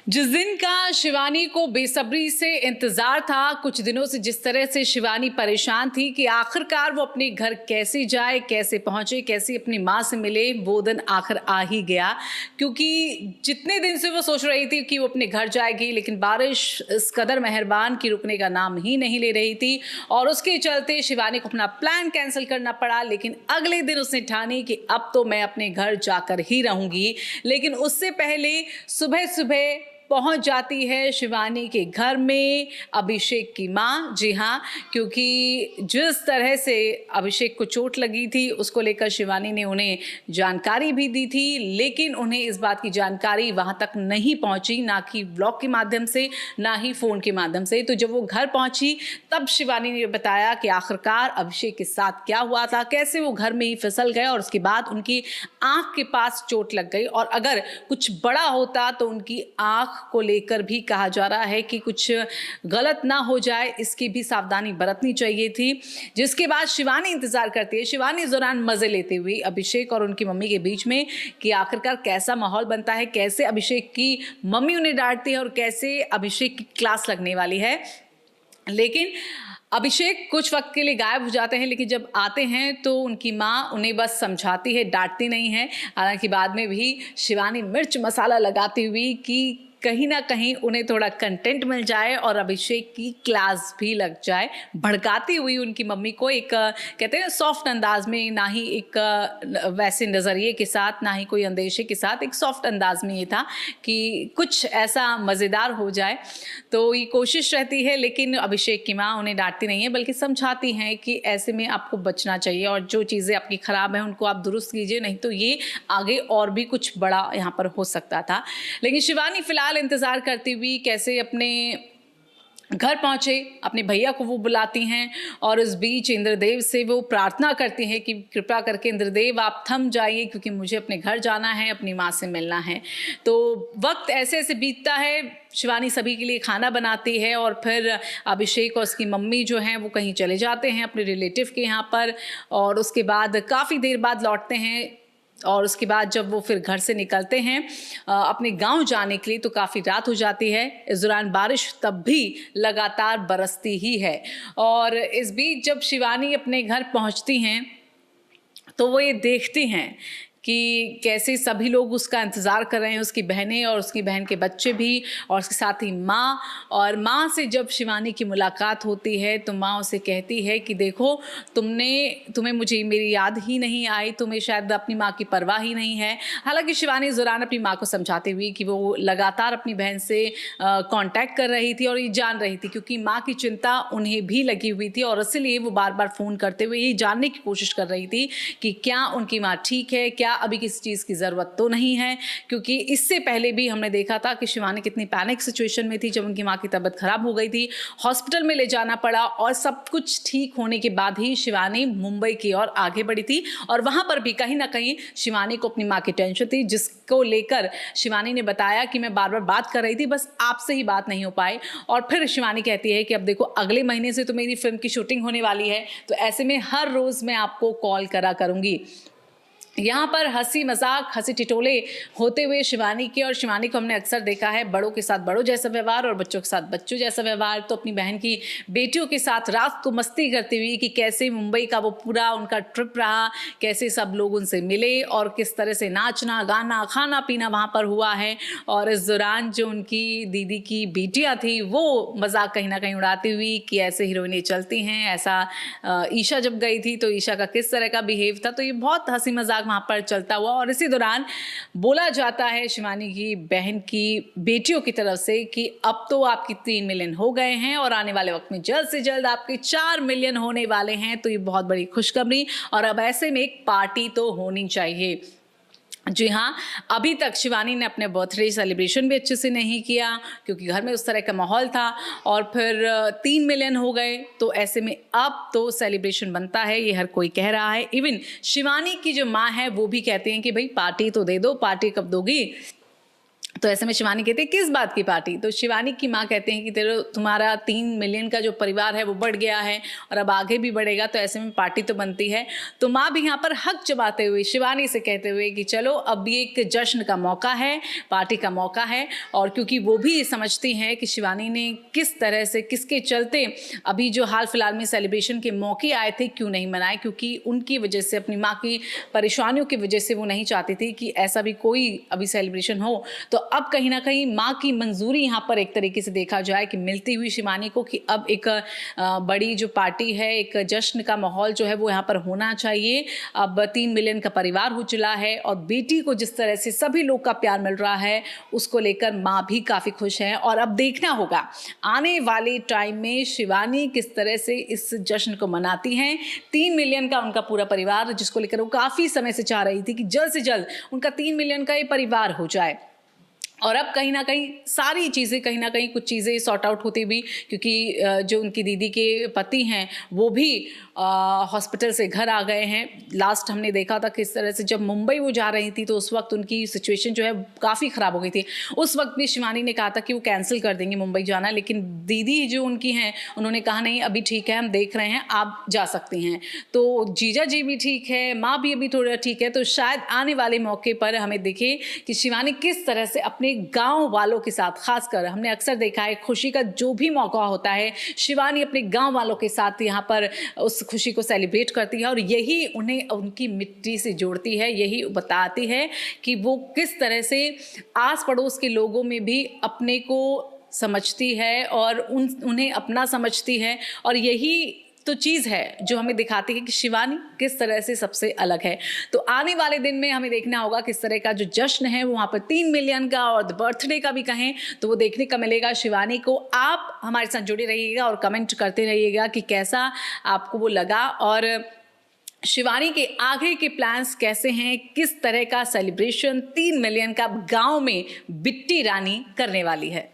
जिस दिन का शिवानी को बेसब्री से इंतजार था, कुछ दिनों से जिस तरह से शिवानी परेशान थी कि आखिरकार वो अपने घर कैसे जाए, कैसे पहुंचे, कैसे अपनी माँ से मिले, वो दिन आखिर आ ही गया। क्योंकि जितने दिन से वो सोच रही थी कि वो अपने घर जाएगी, लेकिन बारिश इस कदर मेहरबान कि रुकने का नाम ही नहीं ले रही थी और उसके चलते शिवानी को अपना प्लान कैंसिल करना पड़ा। लेकिन अगले दिन उसने ठानी कि अब तो मैं अपने घर जाकर ही रहूंगी। लेकिन उससे पहले सुबह सुबह पहुंच जाती है शिवानी के घर में अभिषेक की माँ। जी हाँ, क्योंकि जिस तरह से अभिषेक को चोट लगी थी उसको लेकर शिवानी ने उन्हें जानकारी भी दी थी, लेकिन उन्हें इस बात की जानकारी वहां तक नहीं पहुंची, ना कि ब्लॉग के माध्यम से, ना ही फ़ोन के माध्यम से। तो जब वो घर पहुंची तब शिवानी ने बताया कि आखिरकार अभिषेक के साथ क्या हुआ था, कैसे वो घर में ही फिसल गए और उसके बाद उनकी आँख के पास चोट लग गई। और अगर कुछ बड़ा होता तो उनकी आँख को लेकर भी कहा जा रहा है कि कुछ गलत ना हो जाए, इसकी भी सावधानी बरतनी चाहिए थी। जिसके बाद शिवानी इंतजार करती है। शिवानी इस दौरान मजे लेते हुए अभिषेक और उनकी मम्मी के बीच में कि आखिरकार कैसा माहौल बनता है, कैसे अभिषेक की मम्मी उन्हें डांटती है और कैसे अभिषेक की क्लास लगने वाली है। लेकिन अभिषेक कुछ वक्त के लिए गायब हो जाते हैं, लेकिन जब आते हैं तो उनकी माँ उन्हें बस समझाती है, डांटती नहीं है। हालांकि बाद में भी शिवानी मिर्च मसाला लगाती हुई कि कहीं ना कहीं उन्हें थोड़ा कंटेंट मिल जाए और अभिषेक की क्लास भी लग जाए, भड़काती हुई उनकी मम्मी को एक कहते हैं सॉफ्ट अंदाज में, ना ही एक वैसे नज़रिए के साथ, ना ही कोई अंदेशे के साथ, एक सॉफ्ट अंदाज में ये था कि कुछ ऐसा मज़ेदार हो जाए। तो ये कोशिश रहती है, लेकिन अभिषेक की माँ उन्हें डांटती नहीं है बल्कि समझाती हैं कि ऐसे में आपको बचना चाहिए और जो चीज़ें आपकी ख़राब हैं उनको आप दुरुस्त कीजिए, नहीं तो ये आगे और भी कुछ बड़ा यहाँ पर हो सकता था। लेकिन शिवानी फिलहाल इंतज़ार करती हुई कैसे अपने घर पहुंचे, अपने भैया को वो बुलाती हैं और इस बीच इंद्रदेव से वो प्रार्थना करती हैं कि कृपया करके इंद्रदेव आप थम जाइए, क्योंकि मुझे अपने घर जाना है, अपनी माँ से मिलना है। तो वक्त ऐसे ऐसे बीतता है, शिवानी सभी के लिए खाना बनाती है और फिर अभिषेक और उसकी मम्मी जो हैं वो कहीं चले जाते हैं अपने रिलेटिव के यहाँ पर, और उसके बाद काफ़ी देर बाद लौटते हैं। और उसके बाद जब वो फिर घर से निकलते हैं अपने गांव जाने के लिए तो काफ़ी रात हो जाती है। इस दौरान बारिश तब भी लगातार बरसती ही है। और इस बीच जब शिवानी अपने घर पहुंचती हैं तो वो ये देखती हैं कि कैसे सभी लोग उसका इंतज़ार कर रहे हैं, उसकी बहनें और उसकी बहन के बच्चे भी, और उसके साथ ही माँ। और माँ से जब शिवानी की मुलाकात होती है तो माँ उसे कहती है कि देखो, तुम्हें मुझे मेरी याद ही नहीं आई, तुम्हें शायद अपनी माँ की परवाह ही नहीं है। हालांकि शिवानी इस दौरान अपनी माँ को समझाती हुई कि वो लगातार अपनी बहन से कांटेक्ट कर रही थी और ये जान रही थी, क्योंकि माँ की चिंता उन्हें भी लगी हुई थी और इसलिए वो बार बार फ़ोन करते हुए ये जानने की कोशिश कर रही थी कि क्या उनकी माँ ठीक है, क्या अभी किसी चीज़ की ज़रूरत तो नहीं है। क्योंकि इससे पहले भी हमने देखा था कि शिवानी कितनी पैनिक सिचुएशन में थी जब उनकी माँ की तबीयत खराब हो गई थी, हॉस्पिटल में ले जाना पड़ा और सब कुछ ठीक होने के बाद ही शिवानी मुंबई की ओर आगे बढ़ी थी। और वहाँ पर भी कहीं ना कहीं शिवानी को अपनी माँ की टेंशन थी, जिसको लेकर शिवानी ने बताया कि मैं बार बार बात कर रही थी, बस आपसे ही बात नहीं हो पाई। और फिर शिवानी कहती है कि अब देखो, अगले महीने से तो मेरी फिल्म की शूटिंग होने वाली है, तो ऐसे में हर रोज़ मैं आपको कॉल करा करूँगी। यहाँ पर हंसी मजाक, हंसी टिटोले होते हुए शिवानी के, और शिवानी को हमने अक्सर देखा है बड़ों के साथ बड़ों जैसा व्यवहार और बच्चों के साथ बच्चों जैसा व्यवहार, तो अपनी बहन की बेटियों के साथ रात को मस्ती करती हुई कि कैसे मुंबई का वो पूरा उनका ट्रिप रहा, कैसे सब लोग उनसे मिले और किस तरह से नाचना गाना खाना पीना वहाँ पर हुआ है। और इस दौरान जो उनकी दीदी की बेटियाँ थी वो मजाक कहीं ना कहीं उड़ाती हुई कि ऐसे हीरोइनें चलती हैं, ऐसा ईशा जब गई थी तो ईशा का किस तरह का बिहेव था, तो ये बहुत हंसी मजाक वहाँ पर चलता हुआ। और इसी दौरान बोला जाता है शिवानी की बहन की बेटियों की तरफ से कि अब तो आपकी 3 मिलियन हो गए हैं और आने वाले वक्त में जल्द से जल्द आपके 4 मिलियन होने वाले हैं, तो ये बहुत बड़ी खुशखबरी, और अब ऐसे में एक पार्टी तो होनी चाहिए। जी हाँ, अभी तक शिवानी ने अपने बर्थडे सेलिब्रेशन भी अच्छे से नहीं किया क्योंकि घर में उस तरह का माहौल था, और फिर 3 मिलियन हो गए, तो ऐसे में अब तो सेलिब्रेशन बनता है, ये हर कोई कह रहा है। इवन शिवानी की जो माँ है वो भी कहती हैं कि भाई पार्टी तो दे दो, पार्टी कब दोगी। तो ऐसे में शिवानी कहती है किस बात की पार्टी। तो शिवानी की माँ कहते हैं कि तुम्हारा 3 मिलियन का जो परिवार है वो बढ़ गया है और अब आगे भी बढ़ेगा, तो ऐसे में पार्टी तो बनती है। तो माँ भी यहाँ पर हक जमाते हुए शिवानी से कहते हुए कि चलो अब ये एक जश्न का मौका है, पार्टी का मौका है। और क्योंकि वो भी समझती हैं कि शिवानी ने किस तरह से, किसके चलते अभी जो हाल फिलहाल में सेलिब्रेशन के मौके आए थे क्यों नहीं मनाए, क्योंकि उनकी वजह से, अपनी माँ की परेशानियों की वजह से वो नहीं चाहती थी कि ऐसा भी कोई अभी सेलिब्रेशन हो। तो अब कहीं ना कहीं माँ की मंजूरी यहाँ पर एक तरीके से देखा जाए कि मिलती हुई शिवानी को कि अब एक बड़ी जो पार्टी है, एक जश्न का माहौल जो है वो यहाँ पर होना चाहिए। अब 3 मिलियन का परिवार हो चला है और बेटी को जिस तरह से सभी लोग का प्यार मिल रहा है उसको लेकर माँ भी काफ़ी खुश है। और अब देखना होगा आने वाले टाइम में शिवानी किस तरह से इस जश्न को मनाती हैं। 3 मिलियन का उनका पूरा परिवार, जिसको लेकर वो काफ़ी समय से चाह रही थी कि जल्द से जल्द उनका 3 मिलियन का ये परिवार हो जाए। और अब कहीं ना कहीं सारी चीज़ें, कहीं ना कहीं कुछ चीज़ें सॉर्ट आउट होती भी, क्योंकि जो उनकी दीदी के पति हैं वो भी हॉस्पिटल से घर आ गए हैं। लास्ट हमने देखा था किस तरह से जब मुंबई वो जा रही थी तो उस वक्त उनकी सिचुएशन जो है काफ़ी ख़राब हो गई थी। उस वक्त भी शिवानी ने कहा था कि वो कैंसिल कर देंगे मुंबई जाना, लेकिन दीदी जो उनकी हैं उन्होंने कहा नहीं अभी ठीक है, हम देख रहे हैं, आप जा सकती हैं। तो जीजा जी भी ठीक है, माँ भी अभी थोड़ा ठीक है। तो शायद आने वाले मौके पर हमें दिखे कि शिवानी किस तरह से अपने गांव वालों के साथ, खासकर हमने अक्सर देखा है खुशी का जो भी मौका होता है शिवानी अपने गांव वालों के साथ यहाँ पर उस खुशी को सेलिब्रेट करती है और यही उन्हें उनकी मिट्टी से जोड़ती है, यही बताती है कि वो किस तरह से आस पड़ोस के लोगों में भी अपने को समझती है और उन्हें अपना समझती है। और यही तो चीज़ है जो हमें दिखाती है कि शिवानी किस तरह से सबसे अलग है। तो आने वाले दिन में हमें देखना होगा किस तरह का जो जश्न है वहाँ पर 3 मिलियन का और बर्थडे का भी कहें तो वो देखने का मिलेगा शिवानी को। आप हमारे साथ जुड़े रहिएगा और कमेंट करते रहिएगा कि कैसा आपको वो लगा और शिवानी के आगे के प्लान्स कैसे हैं, किस तरह का सेलिब्रेशन 3 मिलियन का गाँव में बिट्टी रानी करने वाली है।